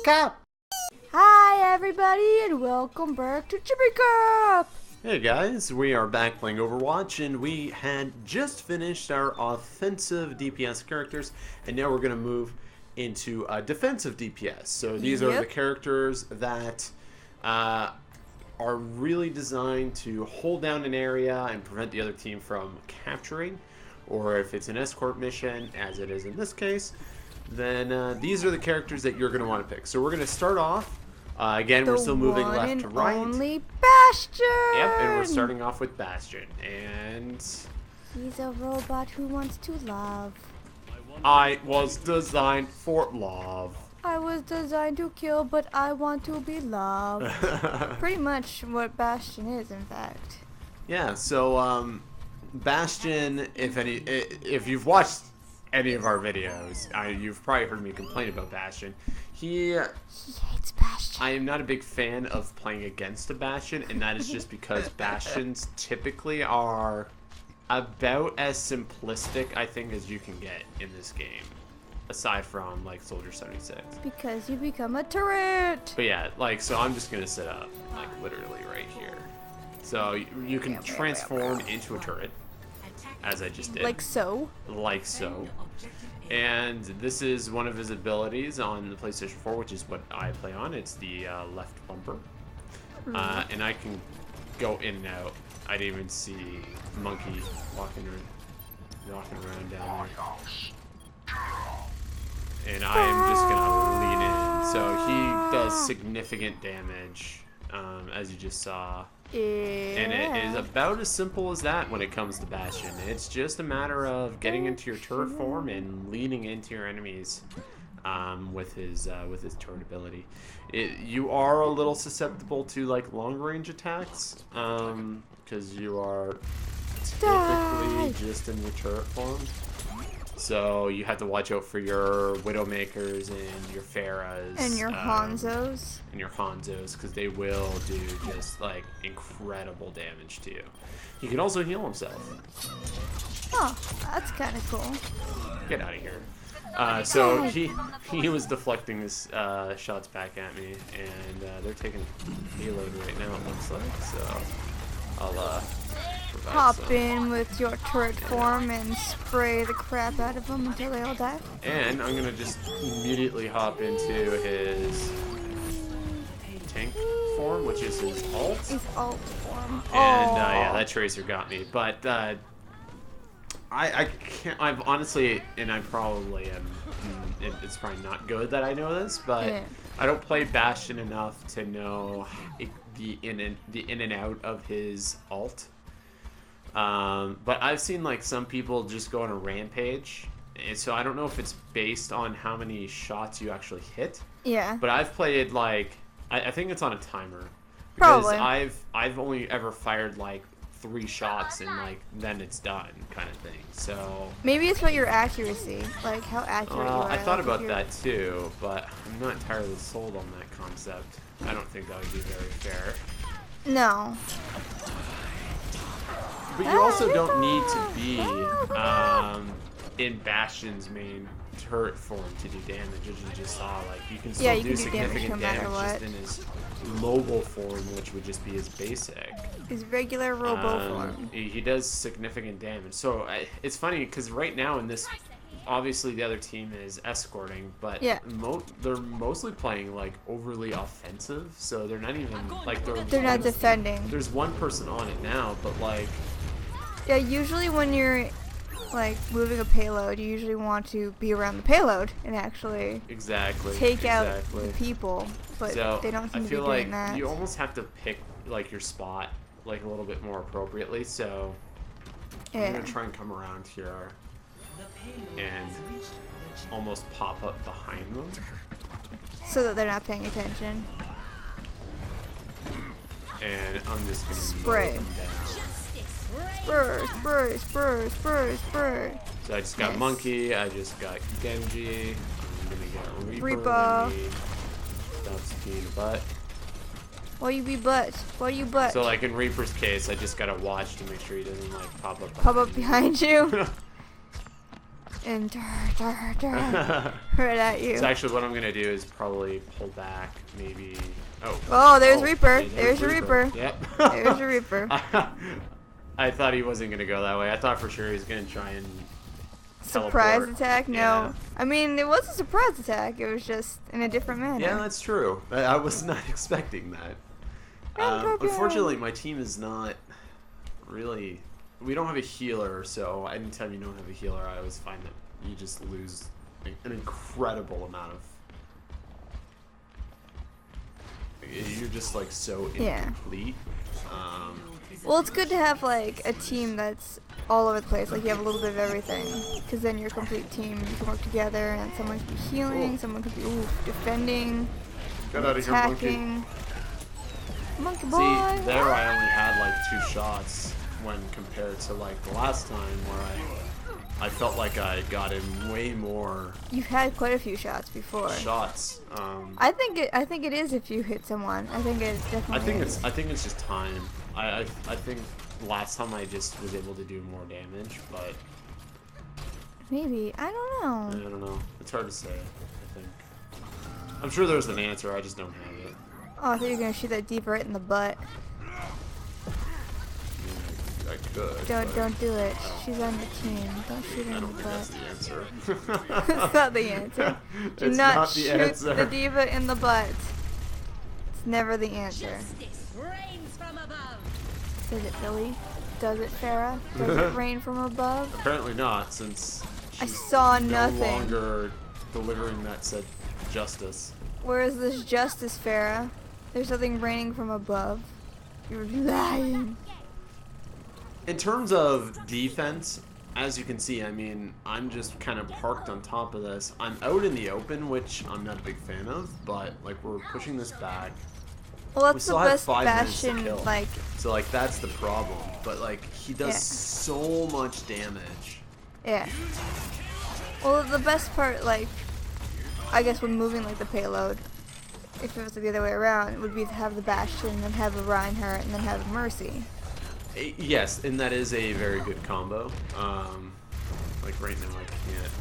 Cap! Hi everybody and welcome back to Jimmy Cup! Hey guys, we are back playing Overwatch and we had just finished our offensive DPS characters and now we're going to move into defensive DPS. So these are the characters that are really designed to hold down an area and prevent the other team from capturing, or if it's an escort mission, as it is in this case, then these are the characters that you're going to want to pick. So we're going to start off, again, we're still moving left to right. Only Bastion! Yep, and we're starting off with Bastion. And he's a robot who wants to love. I was designed for love. I was designed to kill, but I want to be loved. Pretty much what Bastion is, in fact. Yeah, so Bastion, if you've watched any of our videos, you've probably heard me complain about Bastion. He hates Bastion. I am not a big fan of playing against a Bastion, and that is just because Bastions typically are about as simplistic, I think, as you can get in this game, aside from like Soldier 76. Because you become a turret. But yeah, like, so I'm just gonna set up like literally right here, so you can transform into a turret, as I just did. Like so. Like so. And this is one of his abilities on the PlayStation 4, which is what I play on. It's the left bumper. And I can go in and out. I didn't even see Monkey walking around down there. And I'm just gonna lean in. So he does significant damage, as you just saw. Yeah. And it is about as simple as that when it comes to Bastion. It's just a matter of getting into your turret form and leaning into your enemies with his turret ability. You are a little susceptible to like long range attacks because you are typically just in your turret form. So you have to watch out for your Widowmakers and your Pharahs. And your Hanzos. Because they will do just like incredible damage to you. He can also heal himself. Oh, that's kind of cool. Get out of here. So he was deflecting his shots back at me, and they're taking payload right now, it looks like. So I'll hop in with your turret form and spray the crap out of them until they all die. And I'm gonna just immediately hop into his tank form, which is his ult. His ult form. And yeah, that tracer got me. But I can't. I've honestly, and I probably am. It's probably not good that I know this, but yeah. I don't play Bastion enough to know the in and out of his ult. But I've seen like some people just go on a rampage, and so I don't know if it's based on how many shots you actually hit. Yeah. But I've played like I think it's on a timer. Because Probably. I've only ever fired like 3 shots and like then it's done kind of thing. So maybe it's about your accuracy, like how accurate you are. I thought about that too, but I'm not entirely sold on that concept. I don't think that would be very fair. No. But you also don't need to be in Bastion's main turret form to do damage, as you just saw. Like you can still do significant damage just in his mobile form, which would just be his basic. His regular robo form. He does significant damage. So it's funny because right now in this, obviously the other team is escorting, but yeah. They're mostly playing like overly offensive. So they're not even like they're not defending. There's one person on it now, but like. Yeah, usually when you're like moving a payload, you usually want to be around the payload and actually take out the people, but so they don't seem to be doing like that. You almost have to pick like your spot like a little bit more appropriately. So yeah. I'm gonna try and come around here and almost pop up behind them so that they're not paying attention. And I'm just gonna spray. Them down. Spray. So I just got Monkey, I just got Genji, I'm gonna get Reaper. Stops being a butt. Why you be butt? Why you butt? So like in Reaper's case, I just gotta watch to make sure he doesn't like pop up behind you. and right at you. So actually what I'm going to do is probably pull back, maybe... There's Reaper. There's your Reaper. Yep. There's your Reaper. I thought he wasn't going to go that way. I thought for sure he was going to try and surprise teleport. attack? No. Yeah. I mean, it was a surprise attack. It was just in a different manner. Yeah, that's true. I was not expecting that. Unfortunately, my team is not really... We don't have a healer, so anytime you don't have a healer, I always find that you just lose an incredible amount of... You're just, like, so incomplete. Well, it's good to have, like, a team that's all over the place. Like, you have a little bit of everything. Because then you're a complete team. You can work together, and someone could be healing, someone could be defending, Get out of here, attacking. Monkey boy! See, there I only had, like, 2 shots when compared to, like, the last time where I felt like I got in way more. You've had quite a few shots before. Shots. I think it is if you hit someone. I think it definitely. I think it's just time. I think last time I just was able to do more damage, but maybe I don't know. I don't know. It's hard to say. I think. I'm sure there's an answer. I just don't have it. Oh, I thought you were gonna shoot that deep right in the butt. I could. Don't do it. She's on the team. Don't shoot her in the butt. That's the answer. It's not the answer. Do not shoot the diva in the butt. It's never the answer. Does it really? Does it, Farah? Does it rain from above? Apparently not, since I saw nothing. No longer delivering that said justice. Where is this justice, Farah? There's nothing raining from above. You're lying. In terms of defense, as you can see, I mean, I'm just kind of parked on top of this. I'm out in the open, which I'm not a big fan of, but, like, we're pushing this back. Well, that's the best Bastion, like... So, like, that's the problem. But, like, he does so much damage. Yeah. Well, the best part, like, I guess when moving, like, the payload, if it was the other way around, it would be to have the Bastion, then have a Reinhardt, and then have a Mercy. Yes, and that is a very good combo. Like right now I can't.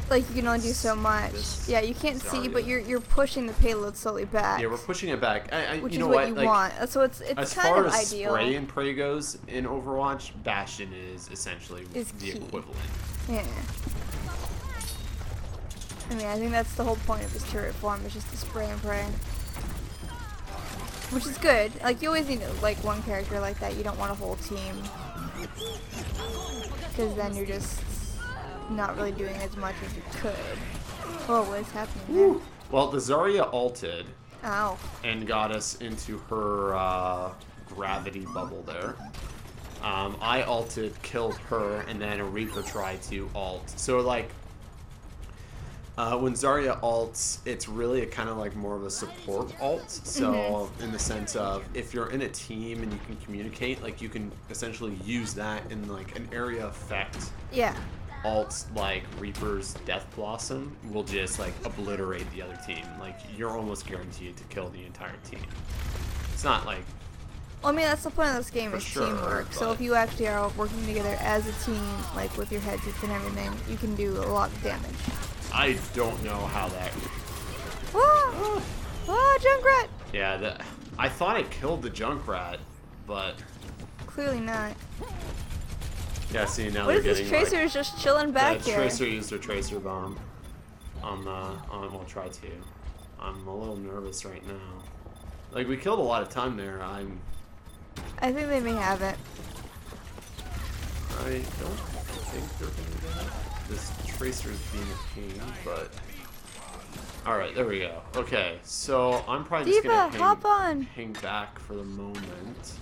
Like you can only do so much. Yeah, you can't see, but you're pushing the payload slowly back. Yeah, we're pushing it back. Which you is know what you like, want. So it's as kind far of as ideal. spray and pray goes in Overwatch, Bastion is essentially the equivalent. Yeah. I mean, I think that's the whole point of his turret form, is just to spray and pray. Which is good. Like, you always need, like, one character like that. You don't want a whole team. Because then you're just not really doing as much as you could. Oh, what is happening there? Well, the Zarya ulted. Ow. And got us into her gravity bubble there. I ulted, killed her, and then a Reaper tried to ult. So, like... when Zarya ults, it's really a kind of like more of a support ult. So in the sense of if you're in a team and you can communicate, like you can essentially use that in like an area effect. Yeah. Ults like Reaper's Death Blossom will just like obliterate the other team. Like you're almost guaranteed to kill the entire team. It's not like... Well, I mean, that's the point of this game, is teamwork. So if you actually are working together as a team, like with your headsets and everything, you can do a lot of damage. I don't know how that... Whoa! Oh, Junkrat! Yeah, I thought I killed the Junkrat, but... Clearly not. Yeah, see, now what they're is this Tracer is just chilling back here? Tracer used her Tracer Bomb. We'll try to. I'm a little nervous right now. Like, we killed a lot of time there. I think they may have it. I don't think they're gonna get it. This Tracer's being a pain, but... Alright, there we go. Okay, so I'm probably just gonna hang back for the moment.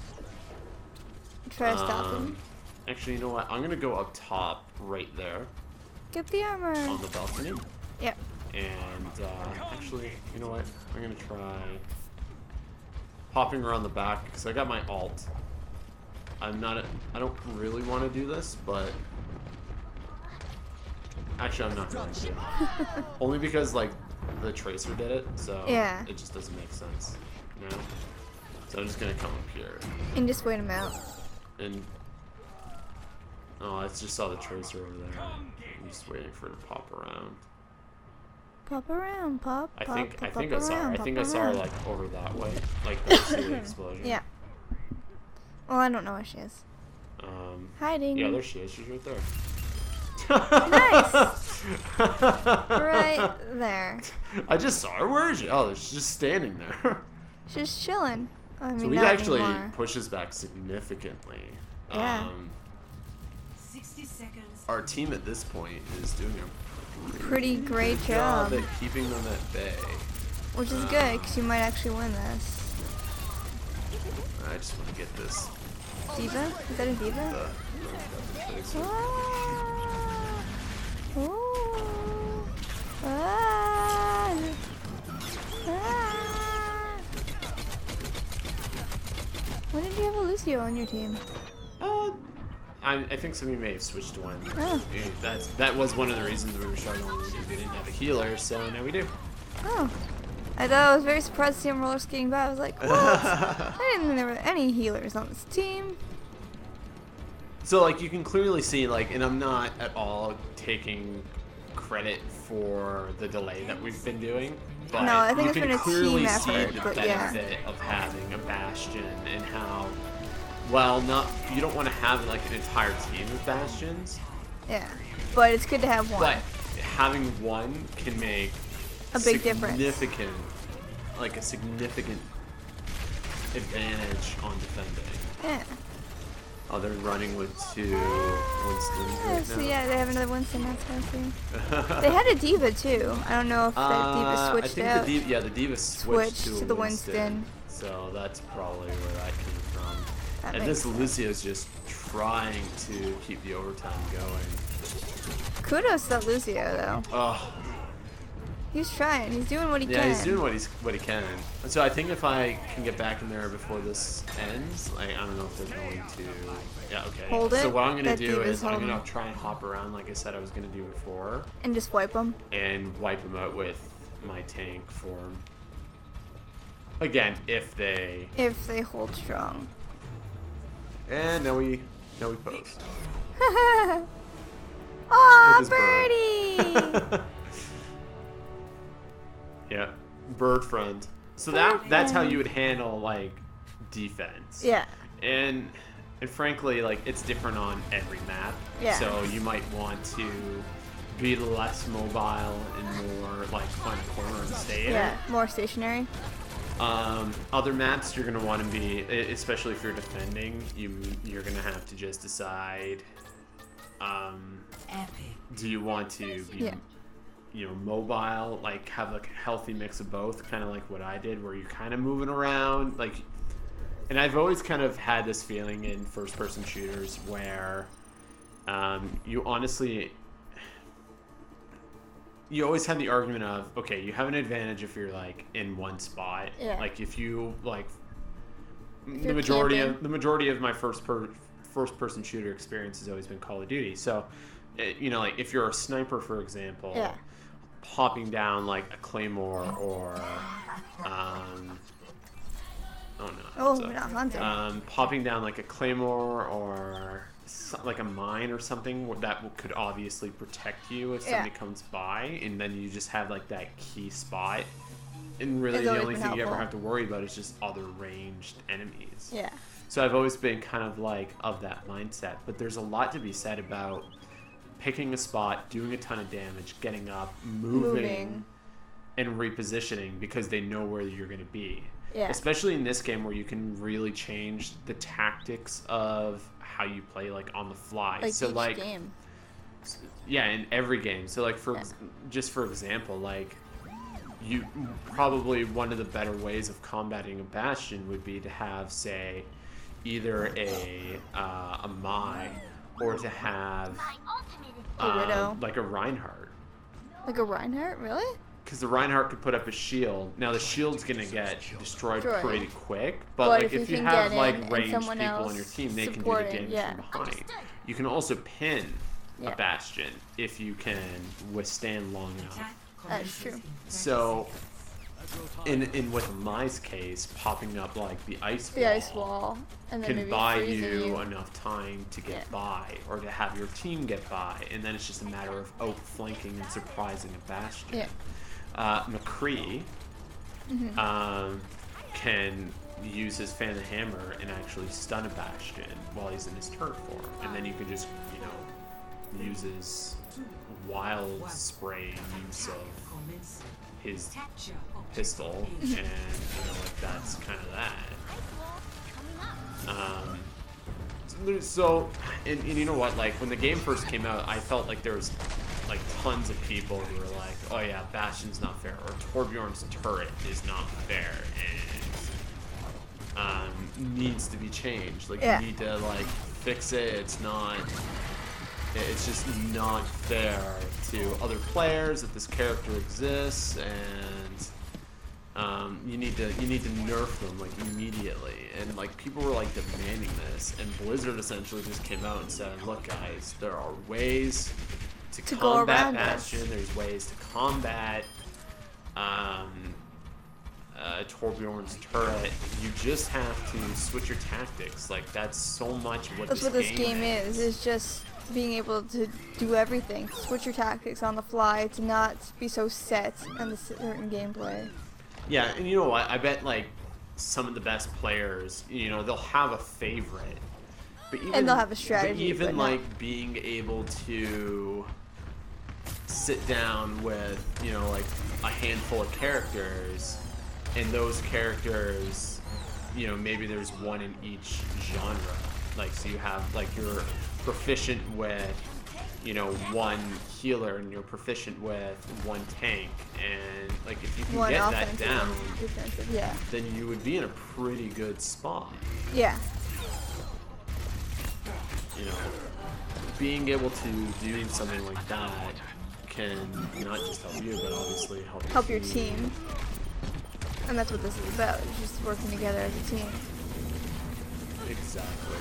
Try to stop him. Actually, you know what? I'm gonna go up top, right there. Get the armor. On the balcony. Yep. And, actually, you know what? I'm gonna try hopping around the back, because I got my ult. I don't really want to do this, but... Actually, I'm not going to. Only because, like, the Tracer did it, so it just doesn't make sense. You know? So I'm just going to come up here. And just wait him out. And Oh, I just saw the tracer over there. I'm just waiting for it to pop around. Pop around, pop. I think I saw her around. like over that way, like the ceiling explosion. Yeah. Well, I don't know where she is. Hiding. Yeah, there she is. She's right there. Nice. Right there. I just saw her. Where is she? Oh, she's just standing there. She's chilling. I mean, So we not actually anymore. pushes back significantly. Yeah. 60 seconds. Our team at this point is doing a Pretty great job. at keeping them at bay. Which is good, because you might actually win this. I just want to get this. Diva? Is that a diva? Ah. Ooh. Ah. Ah. When did you have a Lucio on your team? I think some of you may have switched to one. Oh. That was one of the reasons we were struggling. We didn't have a healer, so now we do. Oh. I thought I was very surprised to see him roller skating by. I was like, what? I didn't think there were any healers on this team. So, like, you can clearly see, like, and I'm not at all taking credit for the delay that we've been doing, but No, I think you it's can been a clearly team see effort, the but yeah. benefit of having a Bastion and how, well, you don't want to have, like, an entire team of Bastions, Yeah. But it's good to have one. but having one can make A big difference. A significant advantage on defending. Yeah. Oh, they're running with two Winstons Yeah, right so now. yeah, they have another Winston. That's fancy. They had a diva too. I don't know if that diva switched I out. think the diva switched to the a Winston. Winston. So that's probably where that came from. That And makes this Lucio's just trying to keep the overtime going. Kudos to Lucio though. Oh, He's trying. He's doing what he yeah, can. he's doing what he can. And so I think if I can get back in there before this ends, like, I don't know if they're going to. Yeah, okay. Hold So it. what I'm gonna That do diva's is I'm holding. gonna try and hop around like I said I was gonna do before, And just wipe them. and wipe them out with my tank form. Again, if they. If they hold strong. And now we pose. Aw, With his bird. birdie! Yeah, bird friend. So Bird that's how friend. you would handle like defense. Yeah. And frankly, like, it's different on every map. Yeah. So you might want to be less mobile and more like find a corner and stay in Yeah, more stationary. it. Other maps you're gonna want to be, especially if you're defending, you're gonna have to just decide. Epic. Do you want to be, Yeah. Mobile, like have like a healthy mix of both, kind of like what I did, where you're kind of moving around, like. And I've always kind of had this feeling in first-person shooters where you honestly, you always have the argument of, okay, you have an advantage if you're like in one spot. Yeah. Like if you like, If the you're majority of my first-person shooter experience has always been Call of Duty. So, like if you're a sniper, for example, Yeah. popping down like a claymore or Oh, we're not hunting. popping down like a claymore or like a mine or something that could obviously protect you if somebody comes by, and then you just have like that key spot. And really, It's the always only been thing you ever helpful. have to worry about is just other ranged enemies. Yeah. So I've always been kind of like of that mindset, but there's a lot to be said about picking a spot, doing a ton of damage, getting up, moving. And repositioning because they know where you're going to be. Yeah. Especially in this game where you can really change the tactics of how you play, like on the fly. Like So each like, game. yeah, in every game. So like for example, like you probably one of the better ways of combating a Bastion would be to have, say, either a Mai or to have A Widow. like a Reinhardt. Like a Reinhardt, really? Because the Reinhardt could put up a shield. Now the shield's gonna get destroyed Sure. pretty quick, but But like if if you you can have get like in and ranged someone people on else your team, they can do the supporting, damage yeah. from behind. You can also pin Yeah. a Bastion if you can withstand long enough. Attack That's true. So in with Mai's case, popping up like the ice wall, and then can maybe buy freezing you enough time to get by, or to have your team get by, and then it's just a matter of outflanking and surprising a Bastion. Yeah. McCree can use his fan of hammer and actually stun a Bastion while he's in his turret form, and then you can just, you know, use his wild spray use of his pistol, and you know, like that's kind of that. So, and you know what? Like when the game first came out, I felt like there was like tons of people who were like, "Oh yeah, Bastion's not fair," or "Torbjorn's turret is not fair," and needs to be changed. Like you need to like fix it. It's not. It's just not fair to other players that this character exists, and you need to nerf them like immediately. And like people were like demanding this, and Blizzard essentially just came out and said, "Look, guys, there are ways to combat Bastion. There's ways to combat Torbjorn's turret. You just have to switch your tactics. Like that's so much what this game is. It's just being able to do everything, switch your tactics on the fly, to not be so set on the certain gameplay. Yeah, and you know what? I bet like some of the best players, you know, they'll have a favorite, but even, and they'll have a strategy. But even like being able to sit down with, you know, like a handful of characters, and those characters, you know, maybe there's one in each genre. Like so you have like you're proficient with, you know, one healer, and you're proficient with one tank, and like if you can get that down, then you would be in a pretty good spot. Yeah. You know, being able to do something like that can not just help you, but obviously help your team. And that's what this is about. It's just working together as a team. Exactly.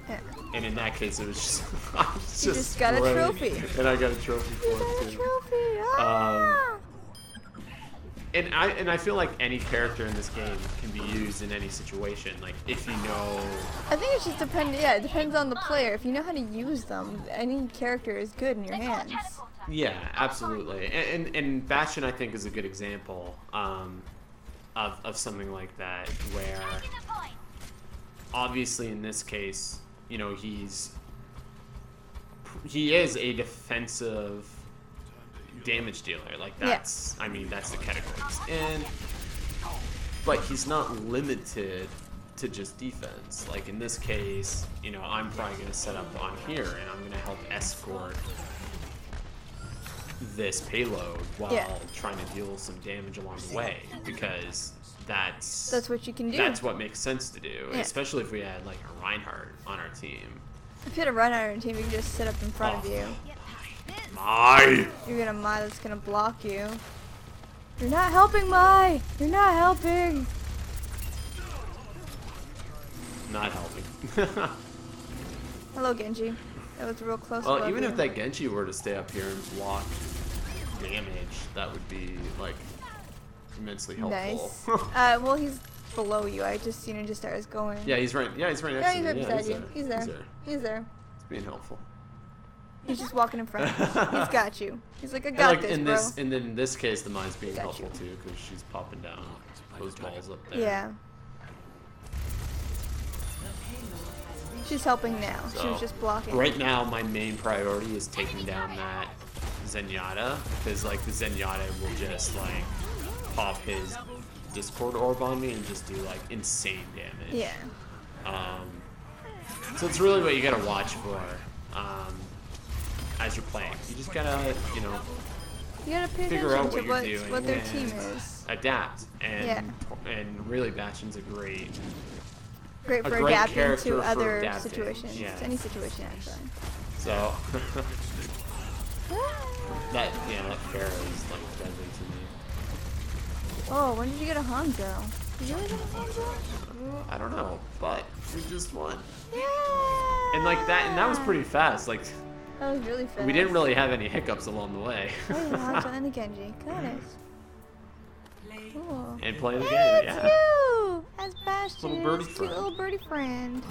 Yeah. And in that case, it was just you just got a trophy. And I got a trophy for it too. And I feel like any character in this game can be used in any situation. Like if you know. I think it's just it depends on the player. If you know how to use them, any character is good in your hands. Yeah, absolutely. And Bastion, I think, is a good example of something like that, where obviously in this case, you know, he is a defensive damage dealer. Like that's, I mean, that's the categories. But he's not limited to just defense. Like in this case, you know, I'm probably going to set up on here, and I'm going to help escort this payload while trying to deal some damage along the way, because that's what you can do. That's what makes sense to do, especially if we had like a Reinhardt on our team. If you had a Reinhardt on your team, you can just sit up in front of you. You're gonna Mai that's gonna block you. You're not helping, Mai! You're not helping! Not helping. Hello, Genji. That was real close. Well, even if that Genji were to stay up here and block damage, that would be like immensely helpful. Nice. Well, he's below you. I just seen him just start going. Yeah, he's right. Yeah, he's right next to me. He's right beside you. He's there. He's there. It's being helpful. He's just walking in front. He's got you. He's like, I got this, bro. And then in this case, the Mai's being helpful too, because she's popping down those balls up there. Yeah. She's helping now. So, she was just blocking. Right now, my main priority is taking down that Zenyatta, because like the Zenyatta will just like pop his Discord orb on me and just do like insane damage. Yeah. So it's really what you gotta watch for as you're playing. You just gotta, you know, figure out what you're doing, what their team is. Adapt, and really Bastion's a great for adapting to other adapting. Situations. Yeah. Any situation, actually. So that Pharah is like deadly to me. Oh, when did you get a Hanzo? Did you really get a Hanzo? I don't know, but we just won. Yeah. And like that was pretty fast. Like that was really fast. We didn't really have any hiccups along the way. Oh, yeah, Hanzo and the Genji. Got it. Cool. and play the Hey, game. it's Yeah. you! As Bastion, Little birdie cute friend. little birdie friend.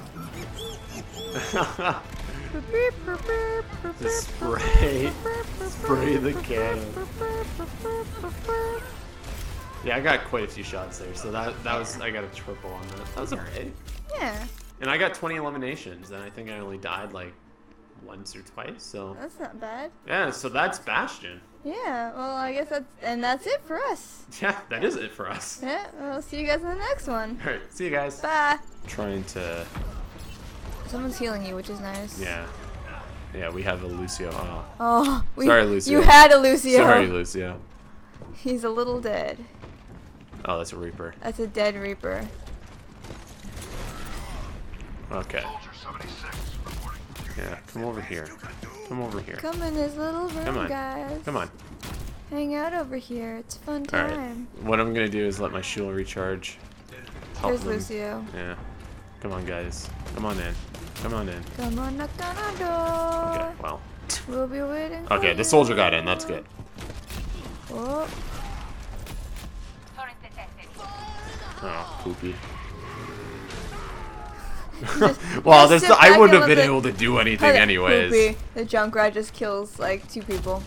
Just spray the cannon. Yeah, I got quite a few shots there, so that was I got a triple on that. That was alright. Yeah, And I got 20 eliminations, and I think I only died like once or twice. So that's not bad. yeah, so that's Bastion. Yeah, well, I guess that's it for us. Yeah, that is it for us. Yeah, we'll see you guys in the next one. All right, see you guys. Bye. Trying to. Someone's healing you, which is nice. Yeah, we have a Lucio. Oh, Oh, sorry, Lucio. You had a Lucio. Sorry, Lucio. He's a little dead. Oh, that's a Reaper. That's a dead Reaper. Okay. Yeah, come over here. Come over here. Come in his little room, Come on. guys. Come on. Hang out over here. It's a fun All right. time. What I'm gonna do is let my shield recharge. Help There's them. Lucio. Yeah. Come on, guys. Come on in. Come on in. Come on, knock on our door. Okay. Well. We'll be waiting for Okay, you. the soldier got in. That's good. Oh, Oh, poopy. Just- Well, just sit I back wouldn't and have been let able to do anything Okay, anyways. Poopy. The Junkrat just kills like 2 people.